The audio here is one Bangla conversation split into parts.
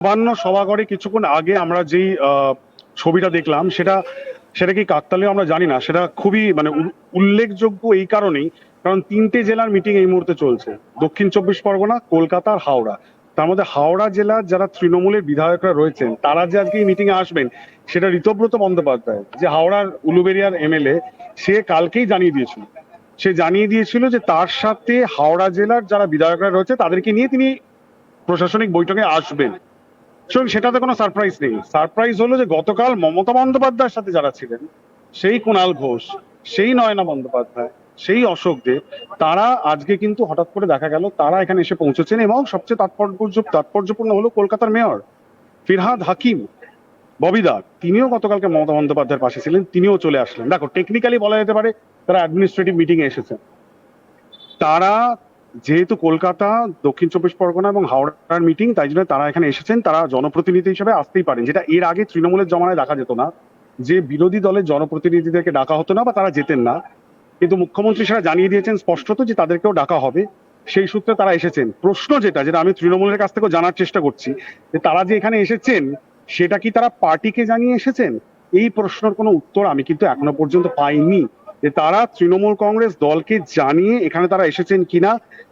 নবান্ন সভাঘরে কিছুক্ষণ আগে আমরা যেই ছবিটা দেখলাম সেটা সেটা কি কাকতালীয় আমরা জানি না, সেটা খুবই মানে উল্লেখযোগ্য এই কারণেই কারণ তিনটে জেলার মিটিং এই মুহূর্তে চলছে, দক্ষিণ চব্বিশ পরগনা, কলকাতা আর হাওড়া। তার মধ্যে হাওড়া জেলার যারা তৃণমূলের বিধায়করা রয়েছেন তারা যে আজকে এই মিটিং এ আসবেন সেটা ঋতব্রত বন্দ্যোপাধ্যায়, যে হাওড়ার উলুবেড়িয়ার এমএলএ, সে কালকেই জানিয়ে দিয়েছিল। সে জানিয়ে দিয়েছিল যে তার সাথে হাওড়া জেলার যারা বিধায়করা রয়েছে তাদেরকে নিয়ে তিনি প্রশাসনিক বৈঠকে আসবেন। সেটাতে কোনো সারপ্রাইজ নেই। সারপ্রাইজ হলো যে গতকাল মমতা বন্দ্যোপাধ্যায়ের সাথে যারা ছিলেন, সেই কুণাল ঘোষ, সেই নয়না বন্দ্যোপাধ্যায়, সেই অশোক দেব, তারা আজকে কিন্তু হঠাৎ করে দেখা গেল তারা এখানে এসে পৌঁছেছেন। এবং সবচেয়ে তাৎপর্যপূর্ণ হলো কলকাতার মেয়র ফিরহাদ হাকিম ববিদার, তিনিও গতকালকে মমতা বন্দ্যোপাধ্যায়ের পাশে ছিলেন, তিনিও চলে আসলেন। দেখো, টেকনিক্যালি বলা যেতে পারে তারা অ্যাডমিনিস্ট্রেটিভ মিটিং এ এসেছেন। তারা যেহেতু কলকাতা, দক্ষিণ চব্বিশ পরগনা এবং হাওড়ার মিটিং, তাই জন্য তারা এখানে এসেছেন। তারা জনপ্রতিনিধি হিসেবে আসতেই পারেন, যেটা এর আগে তৃণমূলের জমানায় দেখা যেত না, যে বিরোধী দলের জনপ্রতিনিধিদেরকে ডাকা হতো না বা তারা যেতেন না। কিন্তু মুখ্যমন্ত্রী সেটা জানিয়ে দিয়েছেন স্পষ্টত যে তাদেরকেও ডাকা হবে, সেই সূত্রে তারা এসেছেন। প্রশ্ন যেটা যেটা আমি তৃণমূলের কাছ থেকেও জানার চেষ্টা করছি, যে তারা যে এখানে এসেছেন সেটা কি তারা পার্টিকে জানিয়ে এসেছেন? এই প্রশ্নের কোনো উত্তর আমি কিন্তু এখনো পর্যন্ত পাইনি, যে তারা তৃণমূল কংগ্রেস দলকে জানিয়ে এখানে তারা এসেছেন কিনা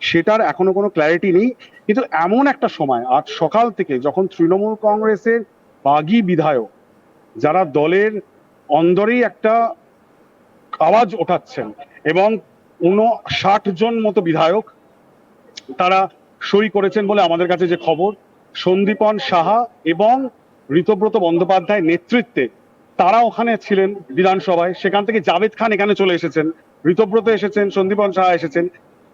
সেটার এখনো কোনো ক্ল্যারিটি নেই। কিন্তু এমন একটা সময় আজ সকাল থেকে যখন তৃণমূল কংগ্রেসের বাগী বিধায়ক, যারা দলের অন্দরেই একটা আওয়াজ ওঠাচ্ছেন, এবং 59 জন মতো বিধায়ক তারা সই করেছেন বলে আমাদের কাছে যে খবর, সন্দীপন সাহা এবং ঋতব্রত বন্দ্যোপাধ্যায় নেতৃত্বে তারা ওখানে ছিলেন বিধানসভায়। সেখান থেকে জাভেদ খান এখানে চলে এসেছেন, ঋতব্রত এসেছেন, সন্দীপন সাহা এসেছেন,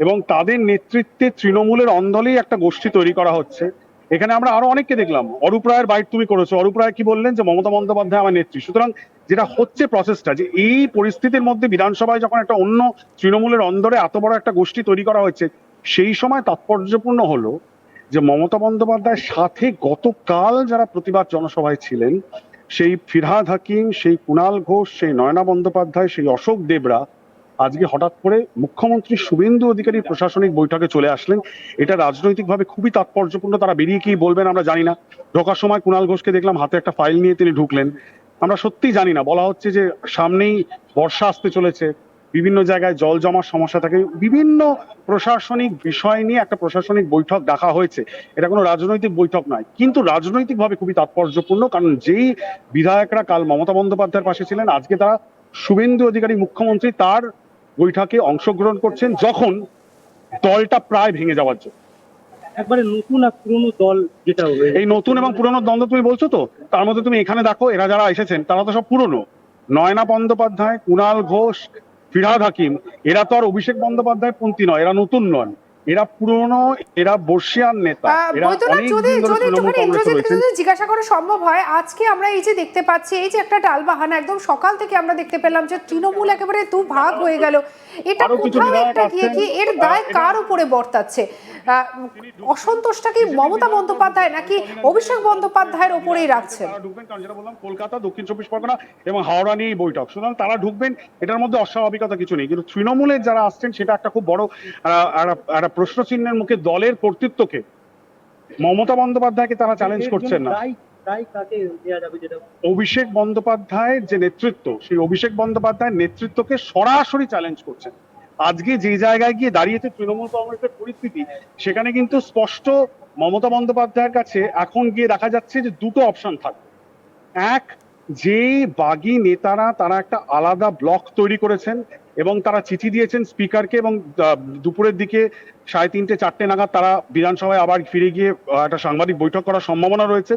এবং তাদের নেতৃত্বে তৃণমূলের অন্দলেই একটা গোষ্ঠী তৈরি করা হচ্ছে। এখানে আমরা আরো অনেককে দেখলাম। অরূপ রায়ের বাইট তুমি করেছো, অরূপ রায় কি বললেন যে মমতা বন্দ্যোপাধ্যায় আমার নেত্রী। সুতরাং যেটা হচ্ছে প্রসেসটা, যে এই পরিস্থিতির মধ্যে বিধানসভায় যখন একটা অন্য তৃণমূলের অন্দরে এত বড় একটা গোষ্ঠী তৈরি করা হচ্ছে, সেই সময় তাৎপর্যপূর্ণ হলো যে মমতা বন্দ্যোপাধ্যায়ের সাথে গতকাল যারা প্রতিবাদ জনসভায় ছিলেন, সেই ফিরহাদ হাকিম, সেই কুণাল ঘোষ, সেই নয়না বন্দ্যোপাধ্যায়, সেই অশোক দেবরা আজকে হঠাৎ করে মুখ্যমন্ত্রী শুভেন্দু অধিকারী প্রশাসনিক বৈঠকে চলে আসলেন। এটা রাজনৈতিকভাবে খুবই তাৎপর্যপূর্ণ। তারা বেরিয়ে কি বলবেন আমরা জানি না। ঢোকার সময় কুণাল ঘোষকে দেখলাম হাতে একটা ফাইল নিয়ে তিনি ঢুকলেন। আমরা সত্যিই জানি না। বলা হচ্ছে যে সামনেই বর্ষা আসতে চলেছে, বিভিন্ন জায়গায় জল জমার সমস্যা থাকে, বিভিন্ন প্রশাসনিক বিষয় নিয়ে একটা প্রশাসনিক বৈঠক ডাকা হয়েছে। এটা কোনো রাজনৈতিক বৈঠক নয়, কিন্তু রাজনৈতিকভাবে খুবই তাৎপর্যপূর্ণ, কারণ যেই বিধায়করা কাল মমতা বন্দ্যোপাধ্যায়ের পাশে ছিলেন, আজকে তারা শুভেন্দু অধিকারী মুখ্যমন্ত্রী তার বৈঠকে অংশগ্রহণ করছেন, যখন দলটা প্রায় ভেঙে যাওয়ার জন্য। একবারে নতুন আর পুরনো দল যেটা এই নতুন এবং পুরনো দ্বন্দ্ব তুমি বলছো তো, তার মধ্যে তুমি এখানে দেখো এরা যারা এসেছেন তারা তো সব পুরনো। নয়না বন্দ্যোপাধ্যায়, কুণাল ঘোষ, ফিরহাদ হাকিম, এরা তো আর অভিষেক বন্দ্যোপাধ্যায় পন্থী নয়, এরা নতুন নন, এরা পুরনো, এরা বর্ষিয়ান নেতা, এরা অনেক দিন ধরে তৃণমূল কংগ্রেসে রয়েছেন। জিজ্ঞাসা করা সম্ভব হয়, আজকে আমরা এই যে দেখতে পাচ্ছি, এই যে একটা টালবাহানা একদম সকাল থেকে আমরা দেখতে পেলাম যে তৃণমূল একেবারে দু ভাগ হয়ে গেল। এটা কোথাও একটা গিয়ে কি এর দায় কার উপরে বর্তাচ্ছে? অসন্তোষটা কি মমতা বন্দ্যোপাধ্যায় নাকি অভিষেক বন্দ্যোপাধ্যায়ের ওপরেই রাখছেন? তারা ঢুকবেন, কারণ যেটা বললাম কলকাতা, দক্ষিণ চব্বিশ পরগনা এবং হাওড়া নিয়ে বৈঠক, সুতরাং তারা ঢুকবেন, এটার মধ্যে অস্বাভাবিকতা কিছু নেই। কিন্তু তৃণমূলের যারা আসছেন সেটা একটা খুব বড় একটা প্রশ্ন চিহ্নের মুখে। দলের কর্তৃত্বকে, মমতা বন্দ্যোপাধ্যায়কে তারা চ্যালেঞ্জ করছেন না। অভিষেক বন্দ্যোপাধ্যায়ের যে নেতৃত্ব, সেই অভিষেক বন্দ্যোপাধ্যায়ের নেতৃত্বকে সরাসরি চ্যালেঞ্জ করছেন। আজকে যে জায়গায় গিয়ে দাঁড়িয়েছে তৃণমূল কংগ্রেসের পরিস্থিতি, সেখানে কিন্তু স্পষ্ট মমতা বন্দ্যোপাধ্যায়ের কাছে এখন গিয়ে দেখা যাচ্ছে যে দুটো অপশন থাকবে। এক, যে বাগী নেতারা তারা একটা আলাদা ব্লক তৈরি করেছেন এবং তারা চিঠি দিয়েছেন স্পিকারকে, এবং দুপুরের দিকে 3:30 4টে নাগাদ তারা বিধানসভায় আবার ফিরে গিয়ে একটা সাংবাদিক বৈঠক করার সম্ভাবনা রয়েছে।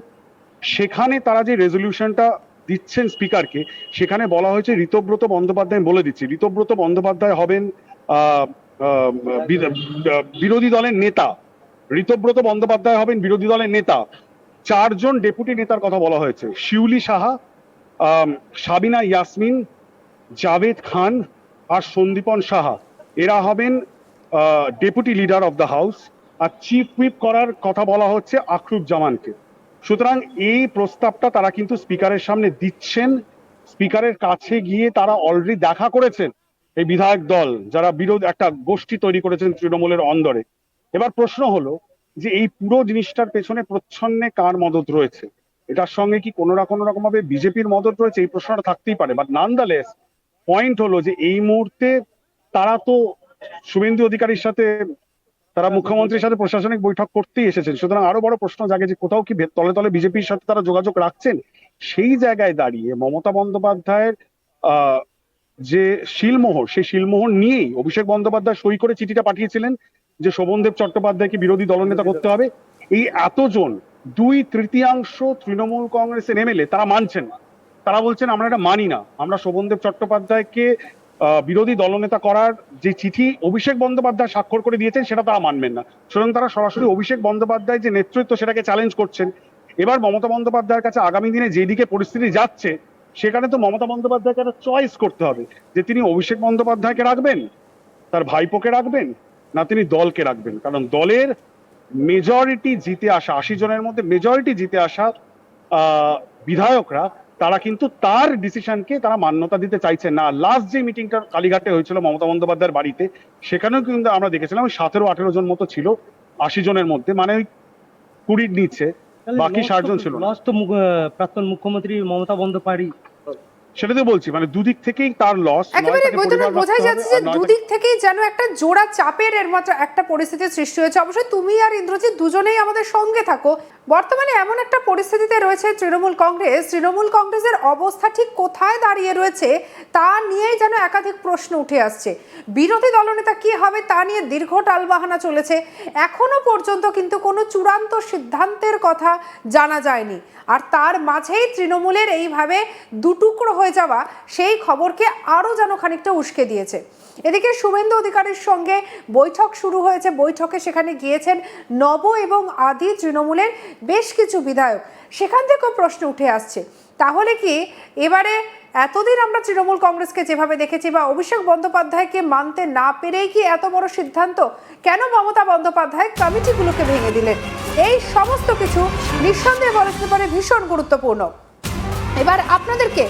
সেখানে তারা যে রেজলিউশনটা দিচ্ছেন স্পিকারকে, সেখানে বলা হয়েছে ঋতব্রত বন্দ্যোপাধ্যায়, বলে দিচ্ছি, ঋতব্রত বন্দ্যোপাধ্যায় হবেন বিরোধী দলের নেতা। ঋতব্রত বন্দ্যোপাধ্যায় হবেন বিরোধী দলের নেতা। 4জন ডেপুটি নেতার কথা বলা হয়েছে, শিউলি সাহা, সাবিনা ইয়াসমিন, জাভেদ খান আর সন্দীপন সাহা। এরা হবেন deputy leader of the house. আর চিফ হুইপ করার কথা বলা হচ্ছে আখরুজ্জামানকে। সুতরাং এই প্রস্তাবটা তারা কিন্তু স্পিকারের সামনে দিচ্ছেন। স্পিকারের কাছে গিয়ে তারা অলরেডি দেখা করেছেন এই বিধায়ক দল, যারা বিরোধ একটা গোষ্ঠী তৈরি করেছেন তৃণমূলের অন্দরে। এবার প্রশ্ন হলো যে এই পুরো জিনিসটার পেছনে প্রচ্ছন্নে কার মদত রয়েছে, এটার সঙ্গে কি কোনো না কোনো রকম ভাবে বিজেপির মদত রয়েছে, এই প্রশ্নটা থাকতেই পারে। বাট নানদালেস পয়েন্ট হলো যে এই মুহূর্তে তারা তো শুভেন্দু অধিকারীর সাথে, তারা মুখ্যমন্ত্রীর সাথে প্রশাসনিক বৈঠক করতেই এসেছেন, সুতরাং আরো বড় প্রশ্ন জাগে যে কোথাও কি তলে তলে বিজেপির সাথে তারা যোগাযোগ রাখছেন। সেই জায়গায় দাঁড়িয়ে মমতা বন্দ্যোপাধ্যায়ের যে শিলমোহর, সেই শিলমোহর নিয়েই অভিষেক বন্দ্যোপাধ্যায় সই করে চিঠিটা পাঠিয়েছিলেন যে শোভনদেব চট্টোপাধ্যায়কে বিরোধী দলনেতা করতে হবে। এই এতজন 2/3 তৃণমূল কংগ্রেসের এমএলএ তারা মানছেন না, তারা বলছেন আমরা এটা মানি না, আমরা শোভনদেব চট্টোপাধ্যায়কে বিরোধী দলনেতা করার যে চিঠি অভিষেক বন্দ্যোপাধ্যায় স্বাক্ষর করে দিয়েছেন সেটা তারা মানবেন না। সুতরাং তারা সরাসরি অভিষেক বন্দ্যোপাধ্যায় যে নেতৃত্ব সেটাকে চ্যালেঞ্জ করছেন। এবার মমতা বন্দ্যোপাধ্যায়ের কাছে আগামী দিনে যেদিকে পরিস্থিতি যাচ্ছে সেখানে তো মমতা বন্দ্যোপাধ্যায়কে একটা চয়েস করতে হবে যে তিনি অভিষেক বন্দ্যোপাধ্যায়কে রাখবেন, তার ভাইপোকে রাখবেন, না তিনি দলকে রাখবেন। কারণ দলের মেজরিটি জিতে আসা, 80 জনের মধ্যে মেজরিটি জিতে আসা বিধায়করা তারা কিন্তু তার ডিসিশনকে তারা মান্যতা দিতে চাইছেন না। লাস্ট যে মিটিংটা কালীঘাটে হয়েছিল মমতা বন্দ্যোপাধ্যায়ের বাড়িতে, সেখানেও কিন্তু আমরা দেখেছিলাম 17-18 জন মতো ছিল 80 জনের মধ্যে, মানে ওই 20 নিচ্ছে, বাকি 60 জন ছিল না। লস তো প্রাক্তন মুখ্যমন্ত্রী মমতা বন্দ্যোপাধ্যায়। সেটা তো বলছি, মানে দুদিক থেকেই তার লস। একেবারে বোঝা যাচ্ছে যে দুদিক থেকেই যেন একটা জোড়া চাপের এর মতো একটা পরিস্থিতির সৃষ্টি হয়েছে। অবশ্যই তুমি আর ইন্দ্রজিৎ দুজনেই আমাদের সঙ্গে থাকো। বর্তমানে এমন একটা পরিস্থিতিতে রয়েছে তৃণমূল কংগ্রেসের অবস্থা ঠিক কোথায় দাঁড়িয়ে রয়েছে তা নিয়েই যেন একাধিক প্রশ্ন উঠে আসছে। বিরোধী দলনেতা কি হবে তা নিয়ে দীর্ঘ টালবাহানা চলেছে, এখনো পর্যন্ত কিন্তু কোনো চূড়ান্ত সিদ্ধান্তের কথা জানা যায়নি। আর তার মাঝেই তৃণমূলের এইভাবে দুটুকরো হয়ে যাওয়া সেই খবরকে আরও যেন খানিকটা উস্কে দিয়েছে। এদিকে শুভেন্দু অধিকারীর সঙ্গে বৈঠক শুরু হয়েছে, বৈঠকে সেখানে গিয়েছেন নব এবং আদি তৃণমূলের বেশ কিছু বিধায়ক। সেখান থেকেও প্রশ্ন উঠে আসছে, তাহলে কি এবারে এতদিন আমরা তৃণমূল কংগ্রেসকে যেভাবে দেখেছি বা অভিষেক বন্দ্যোপাধ্যায়কে মানতে না পেরেই কি এত বড় সিদ্ধান্ত? কেন মমতা বন্দ্যোপাধ্যায় কমিটিগুলোকে ভেঙে দিলেন? এই সমস্ত কিছু নিঃসন্দেহে বলা যেতে পারে ভীষণ গুরুত্বপূর্ণ। এবার আপনাদেরকে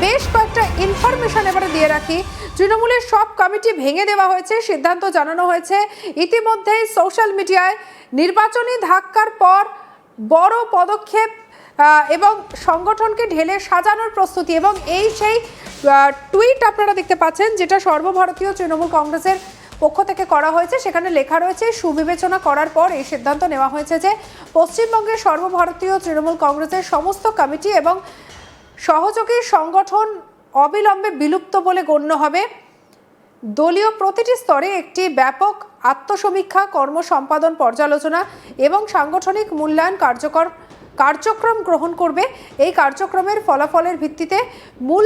বেশ কয়েকটা ইনফরমেশন এবারে দিয়ে রাখি। তৃণমূলের সব কমিটি ভেঙে দেওয়া হয়েছে, সিদ্ধান্ত জানানো হয়েছে। ইতিমধ্যেই সোশ্যাল মিডিয়ায় নির্বাচনী ধাক্কার পর বড় পদক্ষেপ এবং সংগঠনকে ঢেলে সাজানোর প্রস্তুতি, এবং এই সেই টুইট আপনারা দেখতে পাচ্ছেন যেটা সর্বভারতীয় তৃণমূল কংগ্রেসের পক্ষ থেকে করা হয়েছে। সেখানে লেখা রয়েছে, সুবিবেচনা করার পর এই সিদ্ধান্ত নেওয়া হয়েছে যে পশ্চিমবঙ্গের সর্বভারতীয় তৃণমূল কংগ্রেসের সমস্ত কমিটি এবং সহযোগী সংগঠন অবিলম্বে বিলুপ্ত বলে গণ্য হবে। দলীয় প্রতিটি স্তরে একটি ব্যাপক আত্মসমীক্ষা, কর্মসম্পাদন, পর্যালোচনা এবং সাংগঠনিক মূল্যায়ন কার্যক্রম গ্রহণ করবে। এই কার্যক্রমের ফলাফলের ভিত্তিতে মূল